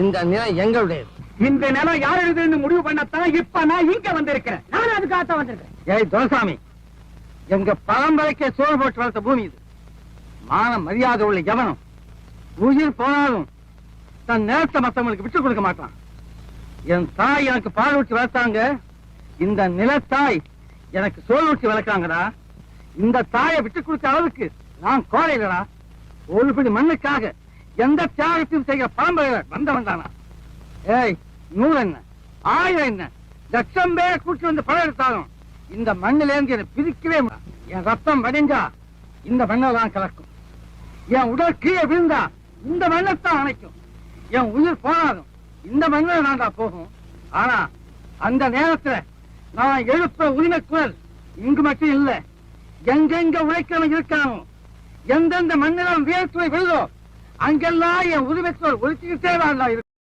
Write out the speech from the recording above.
இந்த நிலம் எங்களுடையது. இந்த நிலம் யாருன்னு முடிவு பண்ணத்தான் இப்ப நான் இங்க வந்திருக்கிறேன். நானும் அதுக்காகத்தான் வந்திருக்கேன். ஏய் துரைசாமி, எங்க பரம்பரைக்கே சோறு போட்டு வளர்த்த பூமி இது. மான மரியாதை உள்ள எவனும் உயிர் போனாலும் தன் நேரத்தை மத்தவங்களுக்கு விட்டு கொடுக்க மாட்டான். என் தாய் எனக்கு பால் ஊற்றி வளர்த்தாங்க, இந்த நிலத்தாய் எனக்கு சோறு ஊற்றி வளர்க்காங்கடா. இந்த தாயை விட்டு கொடுத்த அளவுக்கு நான் கோரையிலடா. ஒரு பிடி மண்ணுக்காக எந்த தியாகத்தையும் செய்கிற பரம்பரையில வந்தவன் தானா? ஏய், 100 என்ன 1000 என்ன லட்சம் பேரை கூட்டி வந்து படம் எடுத்தாலும் இந்த மண்ணில இருந்து என்னை பிரிக்கவே முடியாது. என் ரத்தம் வடிஞ்சா இந்த மண்ணெல்லாம் கலக்கும். என் உடல் கீழே விழுந்தா இந்த மண்ணைத்தான் அணைக்கும். என் உயிர் போனாலும் இந்த மண்ணில் நான்டா போகும். ஆனா அந்த நேரத்துல நான் எழுப்ப உரிமை குரல் இங்கு மட்டும் இல்ல, எங்கெங்க உழைக்கிறவன் இருக்கானோ, எந்தெந்த மண்ணிலும் வியர்த்துவை விழுதோ அங்கெல்லாம் என் உரிமை குரல் ஒழிச்சுக்கிட்டே தான் இருக்கு.